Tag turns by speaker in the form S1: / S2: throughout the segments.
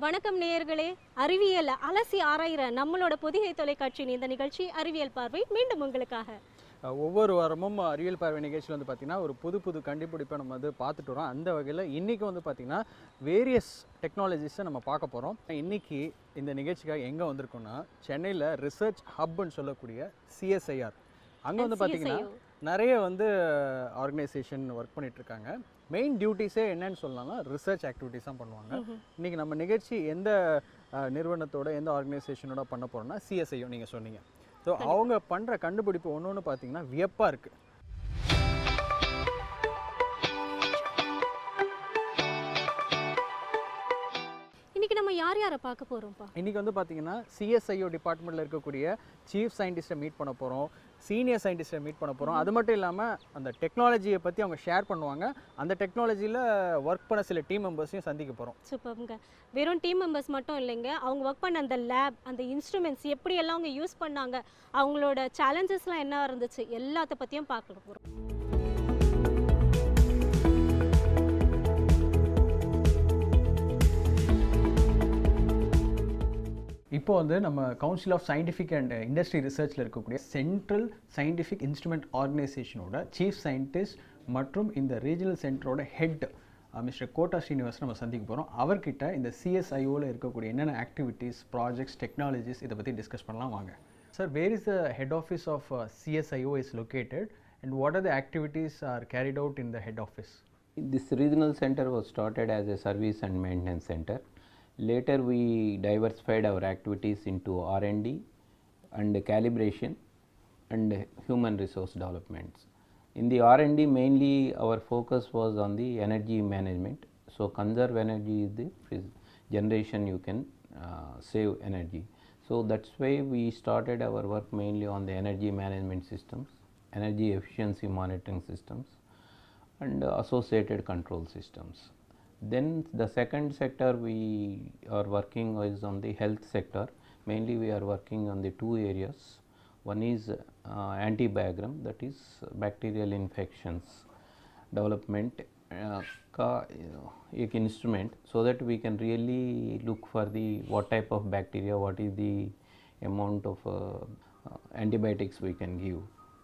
S1: வணக்கம் நேயர்களே. அறிவியல் அலசி ஆராயிற நம்மளோட பொதிகை தொலைக்காட்சியின் இந்த நிகழ்ச்சி அறிவியல் பார்வை மீண்டும் உங்களுக்காக.
S2: ஒவ்வொரு வாரமும் அறிவியல் பார்வை நிகழ்ச்சியில் வந்து பார்த்திங்கன்னா ஒரு புது கண்டுபிடிப்பை நம்ம வந்து பார்த்துட்டு வரோம். அந்த வகையில் இன்றைக்கி வந்து பார்த்திங்கன்னா வேரியஸ் டெக்னாலஜிஸை நம்ம பார்க்க போகிறோம். இன்றைக்கி இந்த நிகழ்ச்சிக்காக எங்கே வந்திருக்கோம்னா சென்னையில் ரிசர்ச் ஹப்னு சொல்லக்கூடிய சிஎஸ்ஐஆர். அங்கே வந்து பார்த்திங்கன்னா நிறைய வந்து ஆர்கனைசேஷன் ஒர்க் பண்ணிகிட்ருக்காங்க. மெயின் டியூட்டிஸே என்னன்னு சொல்லலாம்னா ரிசர்ச் ஆக்டிவிட்டீஸ் தான் பண்ணுவாங்க. இன்றைக்கி நம்ம நிகழ்ச்சி எந்த நிறுவனத்தோட எந்த ஆர்கனைசேஷனோட பண்ண போகிறோம்னா சிஎஸ்ஐயோ நீங்கள் சொன்னீங்க. ஸோ அவங்க பண்ணுற கண்டுபிடிப்பு ஒன்று பார்த்தீங்கன்னா வியப்பாக இருக்குது.
S1: இன்னைக்கு நம்ம யாரை பார்க்க போகிறோம்ப்பா?
S2: இன்றைக்கி வந்து பார்த்தீங்கன்னா சிஎஸ்ஐஓ டிபார்ட்மெண்ட்டில் இருக்கக்கூடிய சீஃப் சயின்டிஸ்ட்டை மீட் பண்ண போகிறோம், சீனியர் சயின்டிஸ்ட்டை மீட் பண்ண போகிறோம். அது மட்டும் இல்லாமல் அந்த டெக்னாலஜியை பற்றி அவங்க ஷேர் பண்ணுவாங்க. அந்த டெக்னாலஜியில் ஒர்க் பண்ண சில டீம் மெம்பர்ஸையும் சந்திக்க போகிறோம்.
S1: சூப்பருங்க. வெறும் டீம் மெம்பர்ஸ் மட்டும் இல்லைங்க, அவங்க ஒர்க் பண்ண அந்த லேப், அந்த இன்ஸ்ட்ருமெண்ட்ஸ் எப்படியெல்லாம் அவங்க யூஸ் பண்ணாங்க, அவங்களோட சேலஞ்சஸ்லாம் என்ன இருந்துச்சு, எல்லாத்த பற்றியும் பார்க்க போகிறோம்.
S2: இப்போ வந்து நம்ம council of scientific and industry ரிசர்ச்சில் இருக்கக்கூடிய சென்ட்ரல் சயின்டிஃபிக் இன்ஸ்ட்ருமெண்ட் ஆர்கனைசேஷனோட சீஃப் சயின்டிஸ்ட் மற்றும் இந்த ரீஜனல் சென்டரோட ஹெட் மிஸ்டர் கோட்டா ஸ்ரீனிவாஸ் நம்ம சந்திக்க போகிறோம். அவர்கிட்ட இந்த சிஎஸ்ஐஓவில் இருக்கக்கூடிய என்னென்ன ஆக்டிவிட்டீஸ், ப்ராஜெக்ட்ஸ், டெக்னாலஜிஸ் இதை பற்றி டிஸ்கஸ் பண்ணலாம் வாங்க. Sir, where is the head office of CSIO is located and what are the activities are carried out in the head office?
S3: This regional center was started as a service and maintenance center. Later we diversified our activities into R&D and calibration and human resource developments. In the R&D mainly our focus was on the energy management. So conserve energy is the generation you can save energy. So that's why we started our work mainly on the energy management systems, energy efficiency monitoring systems and associated control systems. Then the second sector we are working is on the health sector. Mainly we are working on the two areas. One is antibiogram, that is bacterial infections development instrument, so that we can really look for the what type of bacteria, what is the amount of antibiotics we can give.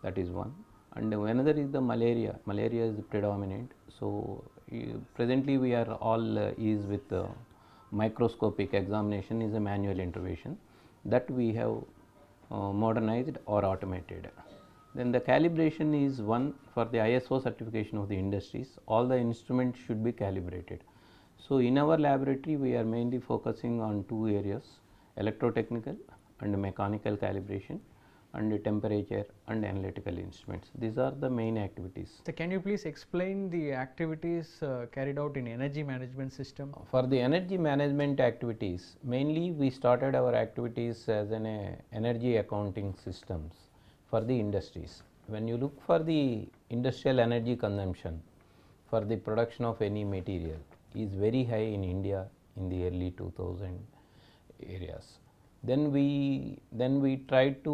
S3: That is one. And another is the malaria. Malaria is predominant. So presently we are all is with microscopic examination is a manual intervention that we have modernized or automated. Then the calibration is one for the ISO certification of the industries. All the instruments should be calibrated. So in our laboratory we are mainly focusing on two areas: electrotechnical and mechanical calibration and temperature and analytical instruments. These are the main activities.
S2: So can you please explain the activities carried out in energy management system?
S3: For the energy management activities, mainly we started our activities as an energy accounting systems for the industries. When you look for the industrial energy consumption for the production of any material is very high in India in the early 2000 areas. Then we tried to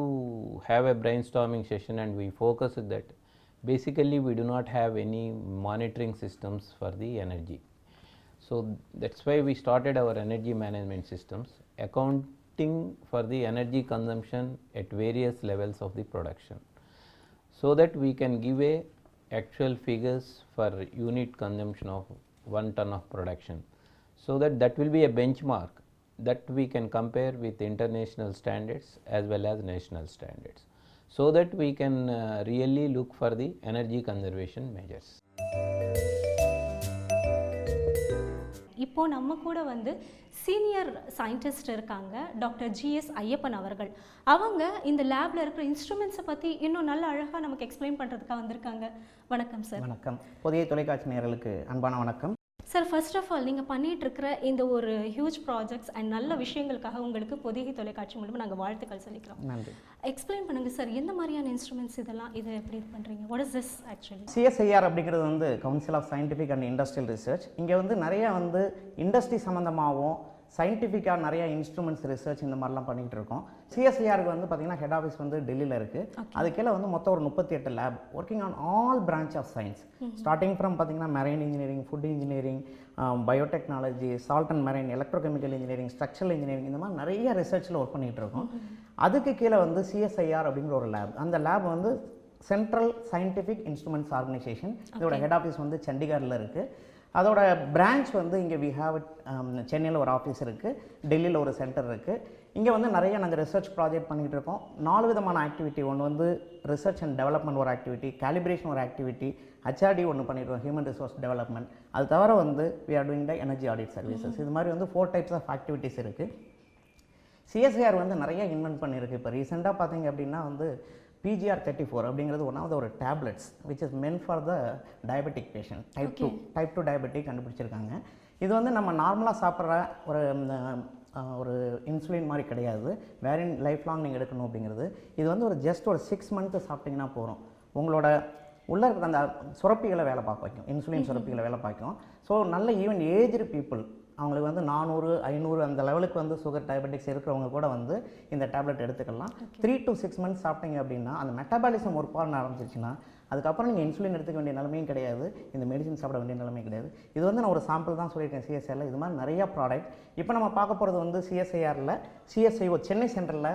S3: have a brainstorming session and we focused that basically we do not have any monitoring systems for the energy. So that's why we started our energy management systems, accounting for the energy consumption at various levels of the production, so that we can give a actual figures for unit consumption of 1 ton of production, so that will be a benchmark that we can compare with international standards as well as national standards, so that we can really look for the energy conservation measures.
S1: இப்போ நம்ம கூட வந்து senior scientist இருக்காங்க, doctor GS Ayyappan அவர்கள். அவங்க இந்த லேப்ல இருக்கிற இன்ஸ்ட்ருமெண்ட்ஸை பற்றி இன்னும் நல்ல அழகாக நமக்கு எக்ஸ்பிளைன் பண்ணுறதுக்காக வந்திருக்காங்க. வணக்கம் சார்.
S4: வணக்கம். புதிய தொலைக்காட்சி நேயர்களுக்கு அன்பான வணக்கம்.
S1: சார், ஃபர்ஸ்ட் ஆஃப் ஆல் நீங்கள் பண்ணிகிட்டு இருக்கிற இந்த ஒரு ஹியூஜ் ப்ராஜெக்ட்ஸ் அண்ட் நல்ல விஷயங்களுக்காக உங்களுக்கு பொதிகை தொலைக்காட்சி மூலமாக நாங்கள் வாழ்த்துக்கள் சொல்லிக்கிறோம்.
S4: நன்றி.
S1: எக்ஸ்பிளைன் பண்ணுங்கள் சார், எந்த மாதிரியான இன்ஸ்ட்ருமெண்ட்ஸ் இதெல்லாம், இதை எப்படி இது பண்ணுறீங்க? What is this actually?
S4: CSIR அப்படிங்கிறது வந்து council of scientific and industrial research. இங்கே வந்து நிறையா வந்து இண்டஸ்ட்ரி சம்மந்தமாகவும் சயின்டிஃபிக்காக நிறைய இன்ஸ்ட்ருமெண்ட்ஸ் ரிசர்ச் இந்த மாதிரிலாம் பண்ணிகிட்டு இருக்கோம். சிஎஸ்ஐஆருக்கு வந்து பார்த்திங்கன்னா ஹெட் ஆஃபீஸ் வந்து டெல்லியில் இருக்குது. அது கீழே வந்து மொத்தம் ஒரு 38 lab working on all branch of science, starting from பார்த்திங்கன்னா marine engineering, food engineering, biotechnology, salt and marine, electrochemical engineering, structural engineering, இந்த மாதிரி நிறைய ரிசர்ச்சில் ஒர்க் பண்ணிகிட்டு இருக்கோம். அதுக்கு கீழே வந்து சிஎஸ்ஐஆர் அப்படிங்கிற ஒரு லேப், அந்த லேப் வந்து சென்ட்ரல் சயின்டிஃபிக் இன்ஸ்ட்ருமெண்ட்ஸ் ஆர்கனைசேஷன். இதோட ஹெட் ஆஃபீஸ் வந்து சண்டிகரில் இருக்குது. அதோட பிரான்ச் வந்து இங்கே வி ஹாவ் சென்னையில் ஒரு ஆஃபீஸ் இருக்குது, டெல்லியில் ஒரு சென்டர் இருக்குது. இங்கே வந்து நிறைய நாங்கள் ரிசர்ச் ப்ராஜெக்ட் பண்ணிகிட்டு இருக்கோம். 4 விதமான ஆக்டிவிட்டி. ஒன்று வந்து ரிசர்ச் அண்ட் டெவலப்மெண்ட் ஒரு ஆக்டிவிட்டி, கேலிப்ரேஷன் ஒரு ஆக்டிவிட்டி, ஹெச்ஆர்டி ஒன்று பண்ணியிருக்கோம், ஹியூமன் ரிசோர்ஸ் டெவலப்மெண்ட். அது தவிர வந்து we are doing the energy audit services. இது மாதிரி வந்து 4 டைப்ஸ் ஆஃப் ஆக்டிவிட்டீஸ் இருக்குது. சிஎஸ்ஐஆர் வந்து நிறைய இன்வென்ட் பண்ணியிருக்கு. இப்போ ரீசெண்டாக பார்த்தீங்க அப்படின்னா வந்து PGR34 அப்படிங்கிறது ஒன் ஆஃப் த ஒரு tablets which is men for the diabetic patient, type 2 diabetic கண்டுபிடிச்சிருக்காங்க. இது வந்து நம்ம நார்மலாக சாப்பிட்ற ஒரு இன்சுலின் மாதிரி கிடையாது, வேரின் லைஃப் லாங் நீங்கள் எடுக்கணும் அப்படிங்கிறது. இது வந்து ஒரு ஜஸ்ட் ஒரு 6 மந்த்து சாப்பிட்டிங்கன்னா போகிறோம், உங்களோட உள்ளே இருக்கிற அந்த சுரப்பிகளை வேலை பார்க்க வைக்கும், இன்சுலின் சுரப்பிகளை வேலை பார்க்கும். ஸோ நல்ல ஈவன் ஏஜ்டு பீப்புள், அவங்களுக்கு வந்து 400, 500 அந்த லெவலுக்கு வந்து சுகர் டயபெட்டிக்ஸ் இருக்கிறவங்க கூட வந்து இந்த டேப்லெட் எடுத்துக்கலாம். 3 to 6 மந்த்ஸ் சாப்பிட்டீங்க அப்படின்னா அந்த மெட்டபாலிசம் ஒர்க் பண்ண ஆரம்பிச்சிருச்சுன்னா அதுக்கப்புறம் நீங்கள் இன்சுலின் எடுத்துக்க வேண்டிய நிலைமையும் கிடையாது, இந்த மெடிசின் சாப்பிட வேண்டிய நிலைமையும் கிடையாது. இது வந்து நான் ஒரு சாம்பிள் தான் சொல்லியிருக்கேன் சிஎஸ்ஐஆரில். இது மாதிரி நிறையா ப்ராடக்ட் இப்போ நம்ம பார்க்க போகிறது வந்து சிஎஸ்ஐஆரில் சிஎஸ்ஐஓ சென்னை சென்டரில்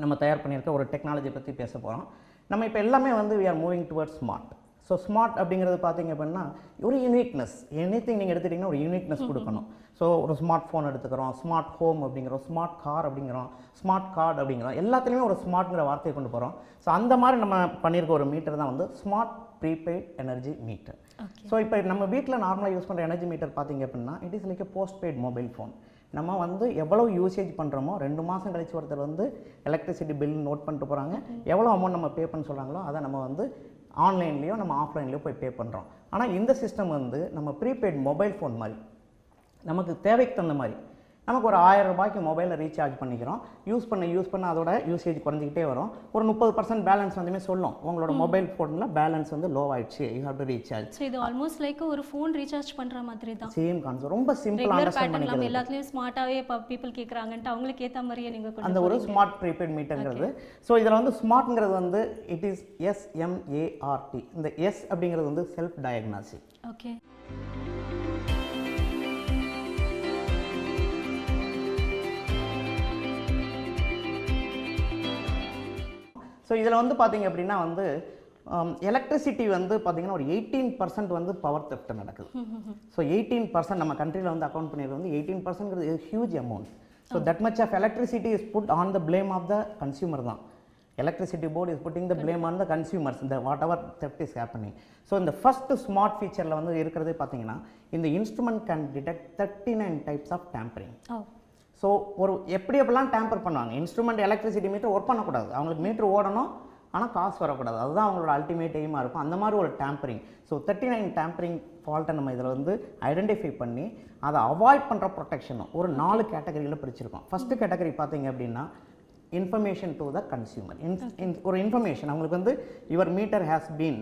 S4: நம்ம தயார் பண்ணியிருக்க ஒரு டெக்னாலஜி பற்றி பேச போகிறோம். நம்ம இப்போ எல்லாமே வந்து we are moving towards smart. So smart அப்படிங்கிறது பார்த்தீங்க அப்படின்னா ஒரு யூனிக்னஸ், எனிதிங் நீங்கள் எடுத்துக்கிட்டிங்கன்னா ஒரு யூனிக்னஸ் கொடுக்கணும். ஸோ ஒரு ஸ்மார்ட் ஃபோன் எடுத்துக்கிறோம், ஸ்மார்ட் ஹோம் அப்படிங்கிறோம், ஸ்மார்ட் கார் அப்படிங்கிறோம், ஸ்மார்ட் கார்டு அப்படிங்கிறோம், எல்லாத்துலேயுமே ஒரு ஸ்மார்ட்ங்கிற வார்த்தையை கொண்டு போகிறோம். ஸோ அந்த மாதிரி நம்ம பண்ணியிருக்க ஒரு மீட்டர் தான் வந்து smart prepaid energy metre. So இப்போ நம்ம வீட்டில் நார்மலாக யூஸ் பண்ணுற எனர்ஜி மீட்டர் பார்த்தீங்க அப்படின்னா it is like post paid mobile phone. நம்ம வந்து எவ்வளோ யூசேஜ் பண்ணுறோமோ 2 மாதம் கழிச்சு ஒருத்தர் வந்து எலக்ட்ரிசிட்டி பில் நோட் பண்ணிட்டு போகிறாங்க, எவ்வளோ அமௌண்ட் நம்ம பே பண்ண சொல்கிறாங்களோ அதை நம்ம வந்து ஆன்லைன்லேயோ நம்ம ஆஃப்லைன்லேயோ போய் பே பண்ணுறோம். ஆனால் இந்த சிஸ்டம் வந்து நம்ம ப்ரீபெய்ட் மொபைல் ஃபோன் மாதிரி நமக்கு தேவைக்கு தகுந்த மாதிரி நமக்கு ஒரு 1000 ரூபாய்க்கு மொபைலில் ரீசார்ஜ் பண்ணிக்கிறோம். யூஸ் பண்ண அதோட யூசேஜ் குறைஞ்சிக்கிட்டே வரும். ஒரு 30% பேலன்ஸ் வந்துமே சொல்லும், உங்களோட மொபைல் ஃபோனில் பேலன்ஸ் வந்து லோ ஆயிடுச்சு, you have to recharge.
S1: So இது ஆல்மோஸ்ட் லைக் ஒரு ஃபோன் ரீசார்ஜ் பண்ணுற மாதிரி தான்.
S4: சேம் கான்செப்ட், ரொம்ப சிம்பிளாக அண்டர்ஸ்டாண்ட் பண்ணிக்கலாம்.
S1: எல்லாத்துலேயும் ஸ்மார்ட்டாகவே இப்போ பீப்புள் கேட்குறாங்கன்ட்டு அவங்களுக்கு ஏற்ற மாதிரியே நீங்கள்
S4: அந்த ஒரு ஸ்மார்ட் ப்ரீபெய்ட் மீட்டர்ங்கிறது. ஸோ இதில் வந்து ஸ்மார்ட்ங்கிறது வந்து இட் இஸ் SMART. இந்த எஸ் அப்படிங்கிறது வந்து செல்ஃப் டயக்னாசிஸ்.
S1: ஓகே.
S4: ஸோ இதில் வந்து பார்த்தீங்க அப்படின்னா வந்து எலக்ட்ரிசிட்டி வந்து பார்த்தீங்கன்னா ஒரு 18% வந்து பவர் தெஃப்ட் நடக்குது. ஸோ 18% நம்ம கண்ட்ரியில் வந்து அக்கௌண்ட் பண்ணிடுறது வந்து 18% huge amount. So that much of electricity is put on the blame of the consumer தான். Electricity board is putting the blame on the கன்சியூமர்ஸ், இந்த whatever theft is happening. So இந்த first smart ஃபீச்சரில் வந்து இருக்கிறதே பார்த்தீங்கன்னா இந்த instrument can detect 39 types of tampering. So ஒரு எப்படியெல்லாம் டேம்பர் பண்ணுவாங்க, இன்ஸ்ட்ருமெண்ட் எலக்ட்ரிசிட்டி மீட்டர் ஒர்க் பண்ணக்கூடாது, அவங்களுக்கு மீட்டர் ஓடணும் ஆனால் காசு வரக்கூடாது, அதுதான் அவங்களோட அல்டிமேட் எய்மாக இருக்கும். அந்த மாதிரி ஒரு டேம்பரிங். ஸோ 39 டேம்பரிங் ஃபால்ட்டை நம்ம இதில் வந்து ஐடென்டிஃபை பண்ணி அதை அவாய்ட் பண்ணுற ப்ரொடெக்ஷனும் ஒரு 4 கேட்டகரியில் பிரிச்சிருக்கோம். ஃபஸ்ட்டு கேட்டகரி பார்த்தீங்க அப்படின்னா இன்ஃபர்மேஷன் டு த கன்சியூமர். ஒரு இன்ஃபர்மேஷன் அவங்களுக்கு வந்து your meter has been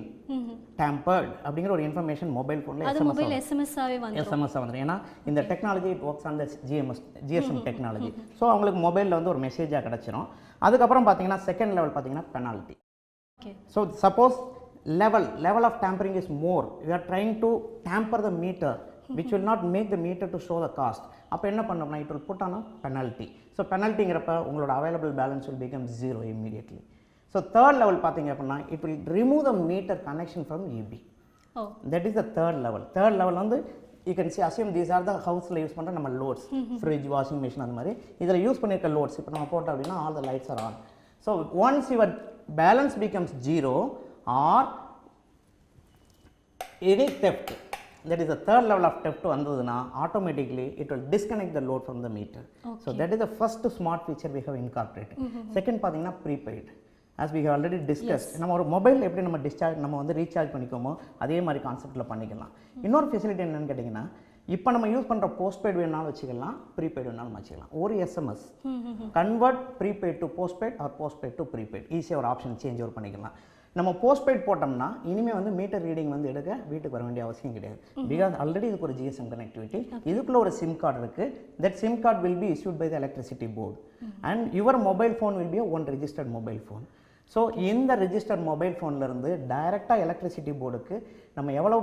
S4: tampered அப்படிங்கிற ஒரு இன்ஃபர்மேஷன் மொபைல் ஃபோனில் எஸ்எம்எஸ்ஸாக வந்துடும். ஏன்னா இந்த technology it works on the GSM technology. So அவங்களுக்கு மொபைலில் வந்து ஒரு மெசேஜாக கிடச்சிரும். அதுக்கப்புறம் பார்த்தீங்கன்னா செகண்ட் லெவல் பார்த்தீங்கன்னா penalty. So suppose level of tampering is more, you are trying to tamper the meter which will not make the meter to show the cost. அப்போ என்ன பண்ணோம்னா it will put on a penalty. So பெனல்ட்டிங்கிறப்ப உங்களோட available balance will become 0 immediately. So third level பார்த்தீங்க அப்படின்னா it will remove the meter connection from EB. That is the third level. Third level வந்து you can see assume these are the ஹவுஸில் use பண்ணுற நம்ம loads, fridge, washing machine, அந்த மாதிரி இதில் use பண்ணியிருக்க லோட்ஸ் இப்போ நம்ம போட்டோம் அப்படின்னா all the lights are on. So once your balance becomes 0 or any theft, that is the third level of theft vandaduna, automatically it will disconnect the load from the meter. So that is the first smart feature we have incorporated. Second பாத்தீங்கன்னா prepaid, as we have already discussed. நம்ம ஒரு mobile எப்படி நம்ம நம்ம வந்து recharge பண்ணிக்கோமோ அதே மாதிரி கான்செப்டில் பண்ணிக்கலாம். இன்னொரு ஃபெசிலிட்டி என்னன்னு கேட்டிங்கன்னா இப்போ நம்ம யூஸ் பண்ணுற போஸ்ட்பெய்ட் வேணாலும் வச்சுக்கலாம், ப்ரீபெய்ட் வேணாலும் வச்சுக்கலாம். ஒரு SMS convert prepaid to postpaid or postpaid to prepaid ஈஸியாக ஒரு ஆப்ஷன் சேஞ்ச் ஓவர் பண்ணிக்கலாம். நம்ம போஸ்ட்பெய்ட் போட்டோம்னா இனிமேல் வந்து மீட்டர் ரீடிங் வந்து எடுக்க வீட்டுக்கு வர வேண்டிய அவசியம் கிடையாது. பிகாஸ் ஆல்ரெடி இதுக்கு ஒரு ஜிஎஸ்எம் கனெக்டிவிட்டி, இதுக்குள்ள ஒரு சிம் கார்டு இருக்குது. That sim card will be issued by the electricity board and your mobile phone will be a one registered mobile phone. So இந்த ரெஜிஸ்டர்ட் மொபைல் ஃபோன்லேருந்து டைரெக்டாக எலக்ட்ரிசிட்டி போர்டுக்கு நம்ம எவ்வளோ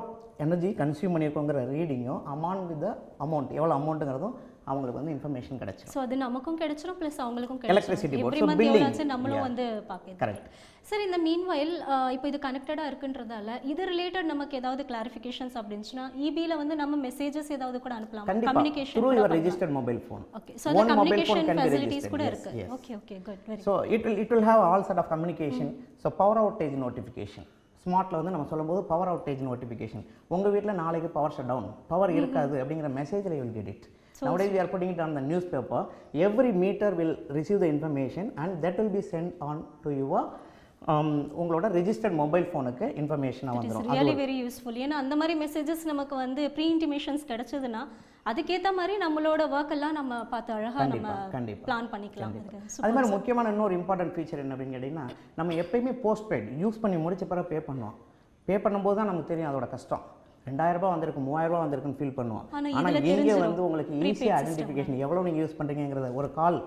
S4: எனர்ஜி கன்சியூம் பண்ணியிருக்கோங்கிற ரீடிங்கும் அமான் வித் த அமௌண்ட் எவ்வளோ அமௌண்ட்டுங்கிறதும் அவங்களுக்கு வந்து இன்ஃபர்மேஷன் கிடைச்சிடும்.
S1: ஸோ அது நமக்கும் கிடைச்சிரும் ப்ளஸ் அவங்களுக்கும்
S4: எலக்ட்ரிசிட்டி போர்டு
S1: எவ்ரி மந்த் எவ்வளோ நம்மளும் வந்து பார்க்கலாம்.
S4: கரெக்ட்.
S1: சார் இந்த மீன்வயல் இப்போ இது கனெக்டடாக இருக்குன்றதால இது ரிலேட்டட் நமக்கு ஏதாவது கிளாரிஃபிகேஷன்ஸ் அப்படின்னுச்சுன்னா இபியில் வந்து நம்ம மெசேஜஸ் ஏதாவது கூட அனுப்பலாம்.
S4: Communication through your registered mobile phone.
S1: Okay, so அந்த கம்யூனிகேஷன் ஃபெசிலிட்டிஸ் கூட இருக்கு. Okay okay good. Very
S4: so it will have all sort of communication. So power outage notification ஸ்மார்ட்டில் வந்து நம்ம சொல்லும்போது பவர் அவுட்டேஜ் நோட்டிஃபிகேஷன், உங்கள் வீட்டில் நாளைக்கு பவர் ஷட் டவுன், பவர் இருக்காது அப்படிங்கிற மெசேஜில் you will get it. Nowadays we are putting it on the newspaper. Every meter will receive the information and that will be sent on to your உங்களோட registered mobile ஃபோனுக்கு இன்ஃபர்மேஷனாக வந்துடும்.
S1: Really very useful. ஏன்னா அந்த மாதிரி messages நமக்கு வந்து pre intimations கிடைச்சதுன்னா அதுக்கேற்ற மாதிரி நம்மளோட ஒர்க் எல்லாம் நம்ம பார்த்து அழகாக நம்ம பிளான் பண்ணிக்கலாம்.
S4: அது மாதிரி முக்கியமான இன்னொரு இம்பார்ட்டன்ட் ஃபீச்சர் என்ன அப்படின்னு கேட்டிங்கன்னா, நம்ம எப்பயுமே போஸ்ட்பெய்ட் யூஸ் பண்ணி முடிச்ச பிறகு பே பண்ணுவோம். பே பண்ணும்போது தான் நமக்கு தெரியும் அதோட கஷ்டம். 2000 ரூபாய் வந்திருக்கு 3000 ரூபாய் வந்திருக்குன்னு ஃபீல் பண்ணுவோம். ஆனால் இங்கே வந்து உங்களுக்கு ஈஸியாக ஐடென்டிஃபிகேஷன் எவ்வளோ நீங்கள் யூஸ் பண்ணுறீங்கிறத ஒரு கால்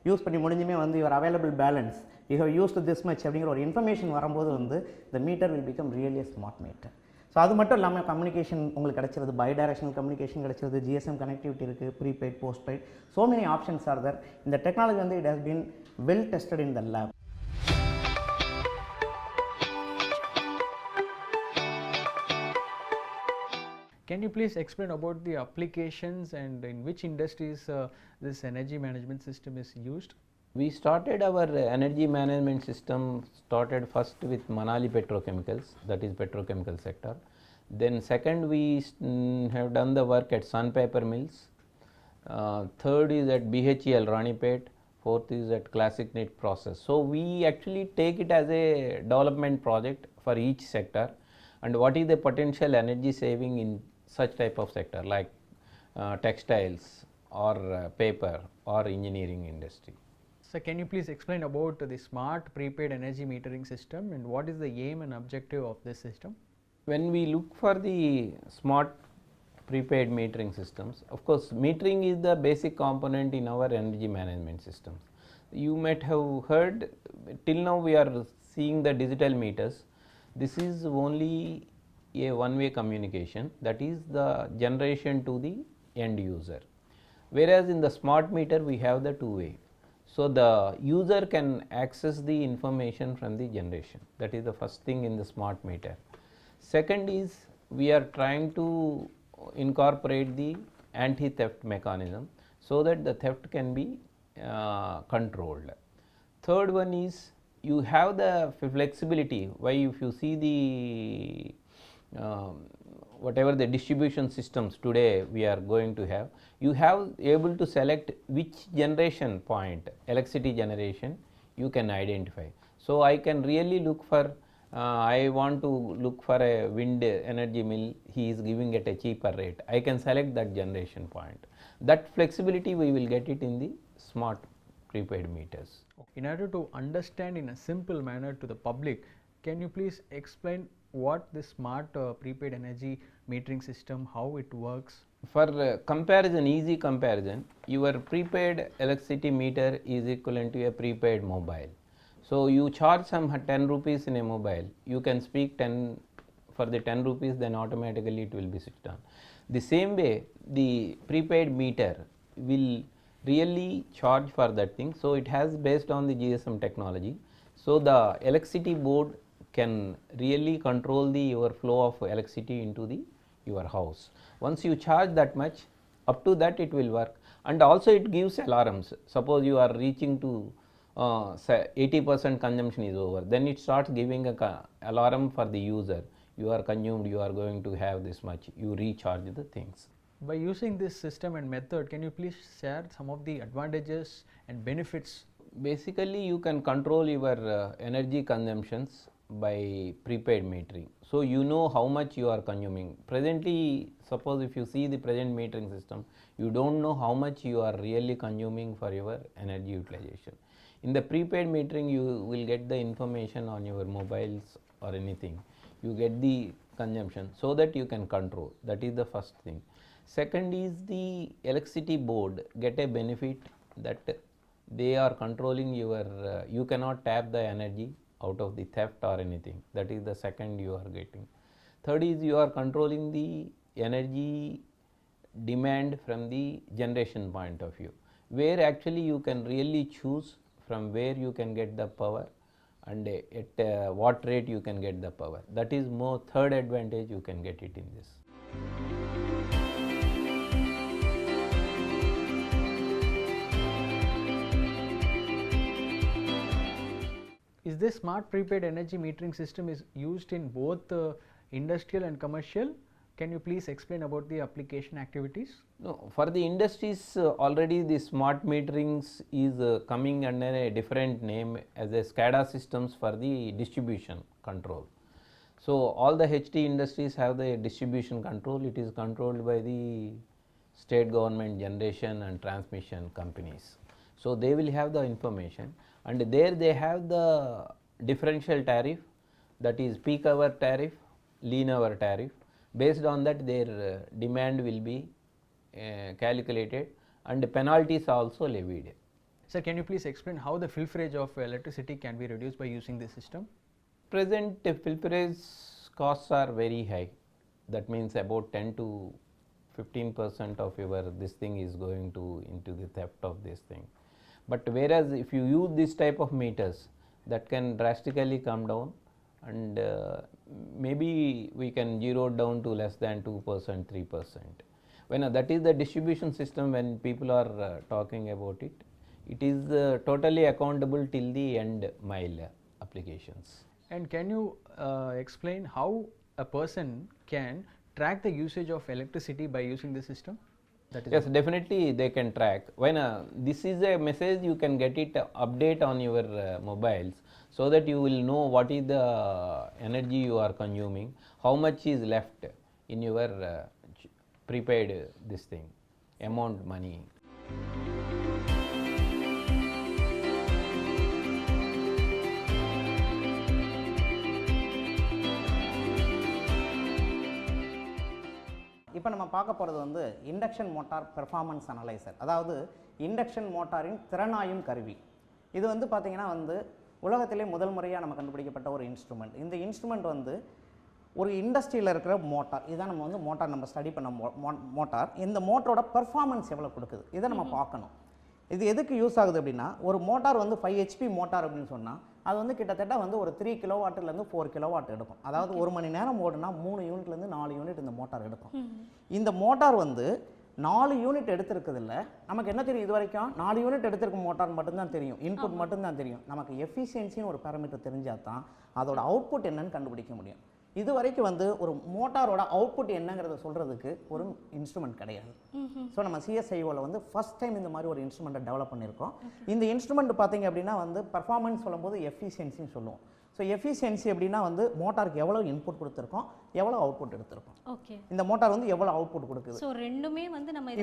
S4: யூஸ் பண்ணி முடிஞ்சுமே வந்து your available balance you have use to this much அப்படிங்கிற ஒரு இன்ஃபர்மேஷன் வரும்போது வந்து the meter will become really smart meter. So அது மட்டும் இல்லாமல் கம்யூனிகேஷன் உங்களுக்கு கிடைச்சிருது, பை டைரக்ஷனல் கம்யூனிகேஷன் கிடைச்சிருது, ஜிஎஸ்எம் கனெக்டிவிட்டி இருக்குது, prepaid postpaid, so many options are there. இந்த டெக்னாலஜி வந்து it has been well tested in the lab.
S2: Can you please explain about the applications and in which industries this energy management system is used?
S3: We started our energy management system started first with Manali Petrochemicals, that is petrochemical sector. Then second we have done the work at Sun Paper Mills. Third is at BHEL Ranipet. Fourth is at Classic Knit Process. So we actually take it as a development project for each sector and what is the potential energy saving in such type of sector like textiles or paper or engineering industry.
S2: So can you please explain about the smart prepaid energy metering system and what is the aim and objective of this system?
S3: When we look for the smart prepaid metering systems, of course metering is the basic component in our energy management systems. You might have heard till now we are seeing the digital meters. This is only a one-way communication, that is the generation to the end user, whereas in the smart meter we have the two-way. So the user can access the information from the generation, that is the first thing in the smart meter. Second is we are trying to incorporate the anti-theft mechanism so that the theft can be controlled. Third one is you have the flexibility. Why, if you see the whatever the distribution systems today we are going to have, you have able to select which generation point electricity generation you can identify. So I can really look for I want to look for a wind energy mill, he is giving at a cheaper rate, I can select that generation point. That flexibility we will get it in the smart prepaid meters.
S2: In order to understand in a simple manner to the public, can you please explain what this smart prepaid energy metering system, how it works?
S3: For comparison, easy comparison, your prepaid electricity meter is equivalent to a prepaid mobile. So you charge some 10 rupees in a mobile, you can speak 10 for the 10 rupees, then automatically it will be switched on. The same way the prepaid meter will really charge for that thing. So it has based on the GSM technology. So the electricity board can really control the your flow of electricity into the your house. Once you charge that much, up to that it will work, and also it gives alarms. Suppose you are reaching to 80% consumption is over, then it starts giving a alarm for the user, you are consumed, you are going to have this much, you recharge the things.
S2: By using this system and method, can you please share some of the advantages and benefits?
S3: Basically you can control your energy consumptions by prepaid metering. So you know how much you are consuming. Presently, suppose if you see the present metering system, you don't know how much you are really consuming for your energy utilization. In the prepaid metering, you will get the information on your mobiles or anything, you get the consumption so that you can control. That is the first thing. Second is the electricity board get a benefit that they are controlling your, you cannot tap the energy out of the theft or anything. That is the second you are getting. Third is you are controlling the energy demand from the generation point of view, where actually you can really choose from where you can get the power and at what rate you can get the power. That is more third advantage you can get it in this.
S2: Is this smart prepaid energy metering system is used in both industrial and commercial? Can you please explain about the application activities?
S3: No, for the industries already the smart meterings is coming under a different name as a SCADA systems for the distribution control. So all the HT industries have the distribution control. It is controlled by the state government generation and transmission companies. So they will have the information, and there they have the differential tariff, that is peak hour tariff, lean hour tariff. Based on that their demand will be calculated and penalties also levied.
S2: Sir, can you please explain how the filterage of electricity can be reduced by using this system?
S3: Present filterage costs are very high. That means about 10 to 15% of your this thing is going to into the theft of this thing. But whereas if you use this type of meters, that can drastically come down, and maybe we can zero down to less than 2%, 3%. When that is the distribution system, when people are talking about it, it is totally accountable till the end mile applications.
S2: And can you explain how a person can track the usage of electricity by using this system? That is
S3: Yes, definitely they can track. When this is a message, you can get it update on your mobiles, so that you will know what is the energy you are consuming, how much is left in your prepaid this thing, amount money.
S4: இப்போ நம்ம பார்க்க போகிறது வந்து induction motor performance analyser, அதாவது induction மோட்டாரின் திறனாயும் கருவி. இது வந்து பார்த்திங்கன்னா வந்து உலகத்திலே முதல் முறையாக நம்ம கண்டுபிடிக்கப்பட்ட ஒரு இன்ஸ்ட்ருமெண்ட். இந்த இன்ஸ்ட்ருமெண்ட் வந்து ஒரு இண்டஸ்ட்ரியில் இருக்கிற மோட்டார், இதான் நம்ம வந்து மோட்டார் நம்ம ஸ்டடி பண்ண மோட்டார். இந்த மோட்டரோட பெர்ஃபார்மன்ஸ் எவ்வளோ கொடுக்குது இதை நம்ம பார்க்கணும். இது எதுக்கு யூஸ் ஆகுது அப்படின்னா, ஒரு மோட்டார் வந்து 5 HP மோட்டார் அப்படின்னு சொன்னால் அது வந்து கிட்டத்தட்ட வந்து ஒரு 3 கிலோவாட்லேருந்து 4 கிலோவாட் எடுக்கும். அதாவது ஒரு மணி நேரம் ஓடுனா 3 யூனிட்லேருந்து 4 யூனிட் இந்த மோட்டார் எடுக்கும். இந்த மோட்டார் வந்து 4 யூனிட் எடுத்திருக்குதில்ல, நமக்கு என்ன தெரியும் இது வரைக்கும்? 4 யூனிட் எடுத்திருக்கும் மோட்டார் மட்டும்தான் தெரியும், இன்புட் மட்டும்தான் தெரியும். நமக்கு எஃபிஷியன்சின்னு ஒரு பேராமீட்டர் தெரிஞ்சால் தான் அதோட அவுட்புட் என்னன்னு கண்டுபிடிக்க முடியும். இது வரைக்கும் வந்து ஒரு மோட்டாரோட அவுட்புட் என்னங்கிறத சொல்கிறதுக்கு ஒரு இன்ஸ்ட்ருமெண்ட் கிடையாது. ஸோ நம்ம சிஎஸ்ஐஓவில் வந்து ஃபஸ்ட் டைம் இந்த மாதிரி ஒரு இன்ஸ்ட்ருமெண்ட்டை டெவலப் பண்ணியிருக்கோம். இந்த இன்ஸ்ட்ருமெண்ட் பார்த்தீங்க அப்படின்னா வந்து பர்ஃபார்மன்ஸ் சொல்லும்போது எஃபிஷியன்சின்னு சொல்லுவோம். ஸோ எஃபிஷியன்சி அப்படின்னா வந்து மோட்டாருக்கு எவ்வளோ இன்புட் கொடுத்துருக்கோம், எவ்வளோ அவுட்புட் எடுத்திருக்கோம், இந்த மோட்டார் வந்து எவ்வளோ அவுட்புட் கொடுக்குது.
S1: ஸோ ரெண்டுமே வந்து நம்ம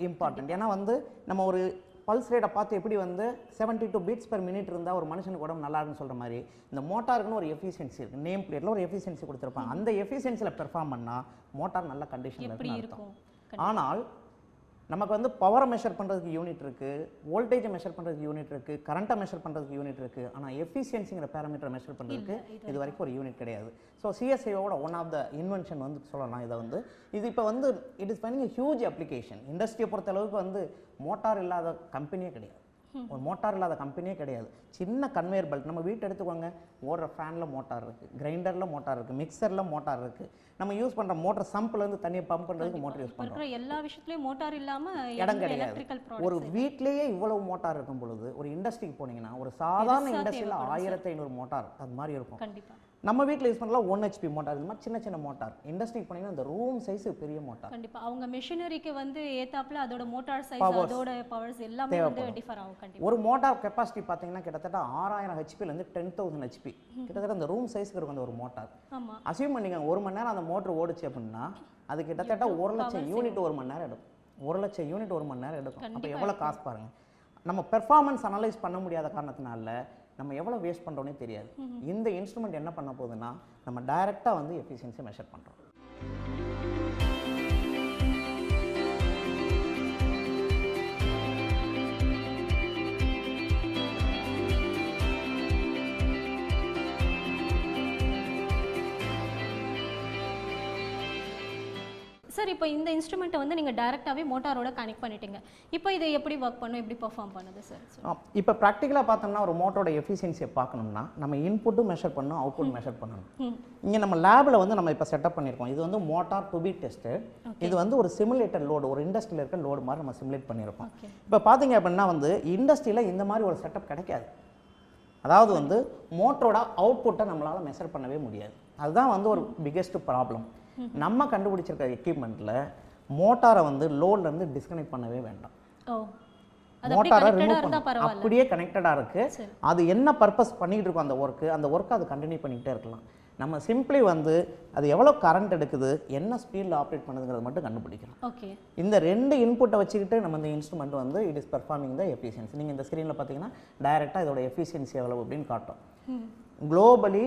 S4: இம்பார்ட்டன்ட். ஏன்னா வந்து நம்ம ஒரு பல்ஸ் ரேட்டை பார்த்து எப்படி வந்து 72 பீட்ஸ் பெர் மினிட் இருந்தால் ஒரு மனுஷனுக்கு உடம்பு நல்லா இருக்குன்னு சொல்கிற மாதிரி இந்த மோட்டாருக்குன்னு ஒரு எஃபிஷியன்சி இருக்குது. நேம் பிளேட்டில் ஒரு எஃபிஷியன்சி கொடுத்துருப்பாங்க. அந்த எஃபிஷியன்சியில் பெர்ஃபார்ம் பண்ணால் மோட்டார் நல்ல கண்டிஷனில் இருக்கும். ஆனால் நமக்கு வந்து பவரை மெஷர் பண்ணுறதுக்கு யூனிட் இருக்குது, வோல்டேஜை மெஷர் பண்ணுறதுக்கு யூனிட் இருக்குது, கரண்ட்டை மெஷர் பண்ணுறதுக்கு யூனிட் இருக்குது. ஆனால் எஃபிஷியன்சிங்கிற பேராமீட்டரை மெஷர் பண்ணுறதுக்கு இது வரைக்கும் ஒரு யூனிட் கிடையாது. ஸோ சிஎஸ்ஐஓட ஒன் ஆஃப் த இன்வென்ஷன் வந்து சொல்லலாம் இதை வந்து. இது இப்போ வந்து இட் இஸ் ஃபைனிங் ஹியூஜ் அப்ளிகேஷன். இண்டஸ்ட்ரியை பொறுத்த அளவுக்கு வந்து மோட்டார் இல்லாத கம்பெனியே கிடையாது, ஒரு மோட்டார் இல்லாத கம்பெனியே கிடையாது. சின்ன கன்வேயர் பெல்ட் நம்ம வீட்டை எடுத்துக்கோங்க, ஓடுற ஃபேனில் மோட்டார் இருக்குது, கிரைண்டரில் மோட்டார் இருக்குது, மிக்சரில் மோட்டார் இருக்குது. நம்ம யூஸ் பண்ணுற மோட்டர் சம்ப்லேருந்து தண்ணியை பம்ப் பண்ணுறதுக்கு மோட்டர் யூஸ் பண்ணுறோம்.
S1: எல்லா விஷயத்துலையும் மோட்டார் இல்லாமல்
S4: இடம் கிடையாது. ஒரு வீட்லேயே இவ்வளவு மோட்டார் இருக்கும் பொழுது ஒரு இண்டஸ்ட்ரிக்கு போனீங்கன்னா ஒரு சாதாரண இண்டஸ்ட்ரியில் 1500 மோட்டார் அது மாதிரி இருக்கும்.
S1: கண்டிப்பாக
S4: நம்ம வீட்டில் யூஸ் பண்ணலாம் 1 HP மோட்டார், இது மாதிரி சின்ன சின்ன மோட்டார். இண்டஸ்ட்ரிக்கு போனீங்கன்னா இந்த ரூம் சைஸ் பெரிய மோட்டார்.
S1: கண்டிப்பாக அவங்க மெஷினரிக்கு வந்து ஏத்தாப்புல அதோட மோட்டார் சைஸ் அதோட பவர்ஸ் எல்லாமே வந்து டிஃபர் ஆகும். கண்டிப்பாக
S4: ஒரு மோட்டார் கெப்பாசிட்டி பார்த்தீங்கன்னா கிட்டத்தட்ட 6000 HPலேருந்து 10,000 HP கிட்டத்தட்ட அந்த ரூம் சைஸ்க்கு இருக்கும் அந்த ஒரு மோட்டார்.
S1: ஆமாம்,
S4: அசியூம் பண்ணிங்க 1 மணி நேரம் அந்த மோட்டர் ஓடிச்சு அப்படின்னா அது கிட்டத்தட்ட 1,00,000 யூனிட் 1 மணி நேரம் எடுக்கும். 1,00,000 யூனிட் 1 மணி நேரம் எடுக்கும். அப்போ எவ்வளோ காசு பாருங்கள். நம்ம பெர்ஃபார்மன்ஸ் அனலைஸ் பண்ண முடியாத காரணத்தினால நம்ம எவ்வளோ வேஸ்ட் பண்ணுறோன்னே தெரியாது. இந்த இன்ஸ்ட்ருமெண்ட் என்ன பண்ண போகுதுன்னா நம்ம டைரெக்டாக வந்து எஃபிஷியன்சியை மெஷர் பண்ணுறோம்.
S1: சார், இப்போ இந்த இன்ஸ்ட்ருமெண்ட்டை வந்து நீங்கள் டைரெக்டாகவே மோட்டாரோட கனெக்ட் பண்ணிட்டீங்க. இப்போ இதை எப்படி ஒர்க் பண்ணும், எப்படி பெர்ஃபார்ம் பண்ணுது சார்?
S4: இப்போ ப்ராக்டிக்கலாக பார்த்தோம்னா ஒரு மோட்டரோட எஃபிஷியன்சியை பார்க்கணும்னா நம்ம இன்புட்டும் மெஷர் பண்ணணும், அவுட்புட் மெஷர் பண்ணணும். இங்கே நம்ம லேபில் வந்து நம்ம இப்போ செட்டப் பண்ணியிருக்கோம். இது வந்து மோட்டார் டு பி டெஸ்டட். இது வந்து ஒரு சிமுலேட்டர் லோடு, ஒரு இண்டஸ்ட்ரியில் இருக்க லோடு மாதிரி நம்ம சிமுலேட் பண்ணியிருக்கோம். இப்போ பார்த்தீங்க அப்படின்னா வந்து இண்டஸ்ட்ரியில் இந்த மாதிரி ஒரு செட்டப் கிடைக்காது. அதாவது வந்து மோட்டரோட அவுட்புட்டை நம்மளால் மெஷர் பண்ணவே முடியாது. அதுதான் வந்து ஒரு பிக்கெஸ்ட் ப்ராப்ளம். நம்ம கண்டுபிடிச்சிருக்க எக்யூப்மெண்ட்டில் மோட்டாரை வந்து லோட்லேருந்து டிஸ்கனெக்ட் பண்ணவே வேண்டாம். மோட்டாரை ரிமூவ் பண்ண அப்படியே கனெக்டடாக இருக்குது. அது என்ன பர்பஸ் பண்ணிகிட்டு இருக்கோம் அந்த ஒர்க்கை அது கண்டினியூ பண்ணிக்கிட்டே இருக்கலாம். நம்ம சிம்பிளி வந்து அது எவ்வளோ கரண்ட் எடுக்குது, என்ன ஸ்பீடில் ஆப்ரேட் பண்ணுதுங்கிறது மட்டும் கண்டுபிடிக்கலாம். இந்த 2 இன்புட்டை வச்சுக்கிட்டு நம்ம இந்த இன்ஸ்ட்ருமெண்ட் வந்து it is performing the efficiency. நீங்கள் இந்த ஸ்க்ரீனில் பார்த்தீங்கன்னா டைரெக்டாக இதோட எஃபிஷியன்சி எவ்வளோ அப்படின்னு காட்டும். Globally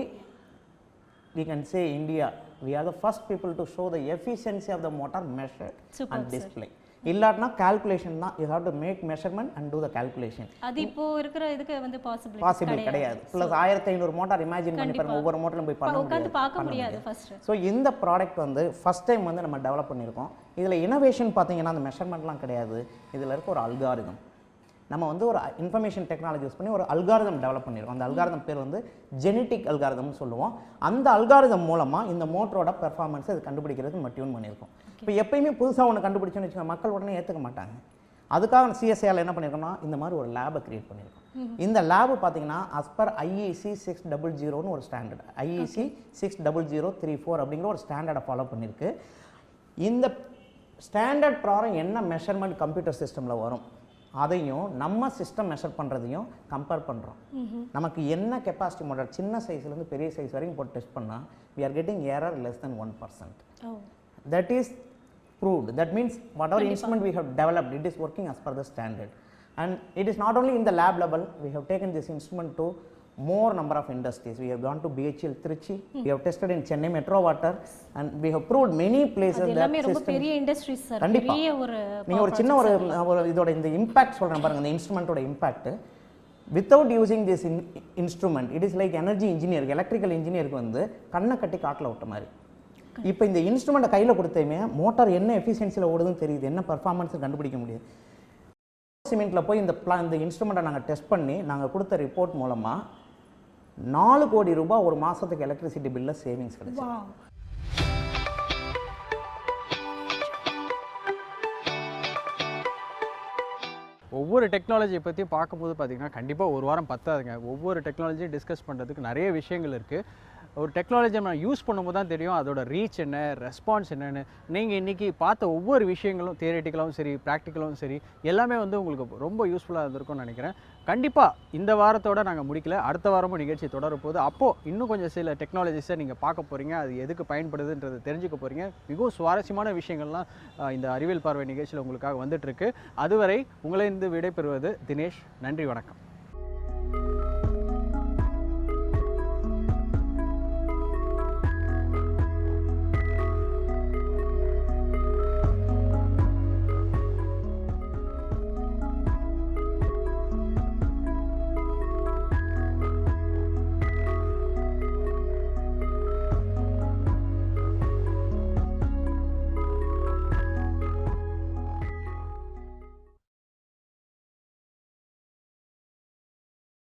S4: we can say India, we are the first people to show the efficiency of the motor measured and display. இல்லாட்டினா calculation தான், you have to make measurement and do the calculation.
S1: அது இப்போ இருக்கிற இதுக்கு வந்து
S4: பாசிபிள் கிடையாது. Plus 1500 motor imagine பண்ணி பாருங்க, ஒவ்வொரு மோட்டரும் போய்
S1: பார்க்க முடியாது ஃபர்ஸ்ட்.
S4: ஸோ இந்த ப்ராடக்ட் வந்து ஃபர்ஸ்ட் டைம் வந்து நம்ம டெவலப் பண்ணியிருக்கோம். இதில் இனோவேஷன் பார்த்தீங்கன்னா அந்த மெஷர்மெண்ட்லாம் கிடையாது. இதில் இருக்க ஒரு அல்காரிதம், நம்ம வந்து ஒரு இன்ஃபர்மேஷன் டெக்னாலஜி யூஸ் பண்ணி ஒரு அல்காரிதம் டெவலப் பண்ணியிருக்கோம். அந்த அல்காரிதம் பேர் வந்து ஜெனட்டிக் அல்காரிதம்னு சொல்லுவோம். அந்த அல்காரிதம் மூலமாக இந்த மோட்டரோட பெர்ஃபார்மன்ஸை இது கண்டுபிடிக்கிறதுக்கு நம்ம டியூன் பண்ணியிருக்கோம். இப்போ எப்பயுமே புதுசாக ஒன்று கண்டுபிடிச்சோன்னு வச்சுக்கோங்க, மக்கள் உடனே ஏற்றுக்க மாட்டாங்க. அதுக்காக சிஎஸ்ஐஆர் என்ன பண்ணியிருக்கோம்னா இந்த மாதிரி ஒரு லேபை கிரியேட் பண்ணியிருக்கோம். இந்த லேபு பார்த்தீங்கன்னா as per IEC 600 ஒரு ஸ்டாண்டர்ட், IEC 60034 அப்படிங்கிற ஒரு ஸ்டாண்டர்டை ஃபாலோ பண்ணியிருக்கு. இந்த ஸ்டாண்டர்ட் ப்ராரம் என்ன மெஷர்மெண்ட் கம்ப்யூட்டர் சிஸ்டமில் வரும் அதையும் நம்ம சிஸ்டம் மெஷர் பண்ணுறதையும் கம்பேர் பண்ணுறோம். நமக்கு என்ன கெப்பாசிட்டி மோட்டார் சின்ன சைஸ்லேருந்து பெரிய சைஸ் வரைக்கும் போட்டு டெஸ்ட் பண்ணால் we are getting error less than 1%. That is proved. That means whatever instrument we have developed, it is working as per the standard. And it is not only in the lab level, we have taken this instrument to more number of industries. We have gone to BHEL Trichy, we have tested in Chennai Metro Water, and we have proved many places that
S1: ரொம்ப பெரிய industries sir.
S4: பெரிய ஒரு நீங்க ஒரு சின்ன ஒரு இதோட இந்த இம்பாக்ட் சொல்றேன் பாருங்க, இந்த இன்ஸ்ட்ருமெண்டோட impact. without using this instrument, it is like energy engineer, electrical engineer வந்து கண்ணை கட்டி காட்டில் விட்ட மாதிரி. இப்போ இந்த இன்ஸ்ட்ருமெண்ட்டை கையில் கொடுத்தேமே மோட்டார் என்ன எஃபிஷியன்சியில் ஓடுதுன்னு தெரியுது, என்ன பர்ஃபார்மன்ஸ் கண்டுபிடிக்க முடியுது. சிமெண்ட்டில் போய் இந்த இன்ஸ்ட்ருமெண்ட்டை நாங்கள் டெஸ்ட் பண்ணி நாங்கள் கொடுத்த ரிப்போர்ட் மூலமாக 4 கோடி ரூபாய் ஒரு மாதத்துக்கு எலக்ட்ரிசிட்டி பில்லில் சேவிங்ஸ் கிடைச்சு.
S2: ஒவ்வொரு டெக்னாலஜியை பற்றி பார்க்கும்போது பார்த்திங்கன்னா கண்டிப்பாக ஒரு வாரம் பத்தாதுங்க. ஒவ்வொரு டெக்னாலஜியும் டிஸ்கஸ் பண்ணுறதுக்கு நிறைய விஷயங்கள் இருக்குது. ஒரு டெக்னாலஜியை நம்ம யூஸ் பண்ணும்போது தான் தெரியும் அதோட ரீச் என்ன, ரெஸ்பான்ஸ் என்னென்னு. நீங்கள் இன்றைக்கி பார்த்த ஒவ்வொரு விஷயங்களும் தியரிட்டிக்கலாகவும் சரி, ப்ராக்டிக்கலாகவும் சரி, எல்லாமே வந்து உங்களுக்கு ரொம்ப யூஸ்ஃபுல்லாக இருந்திருக்கும்னு நினைக்கிறேன். கண்டிப்பாக இந்த வாரத்தோடு நாங்கள் முடிக்கல, அடுத்த வாரமும் நிகழ்ச்சி தொடரப்போகுது. அப்போது இன்னும் கொஞ்சம் சில டெக்னாலஜிஸை நீங்கள் பார்க்க போகிறீங்க, அது எதுக்கு பயன்படுதுன்றது தெரிஞ்சுக்க போகிறீங்க. மிகவும் சுவாரஸ்யமான விஷயங்கள்லாம் இந்த அறிவியல் பார்வை நிகழ்ச்சியில் உங்களுக்காக வந்துட்டுருக்கு. அதுவரை உங்களை விடைபெறுவது தினேஷ். நன்றி, வணக்கம்.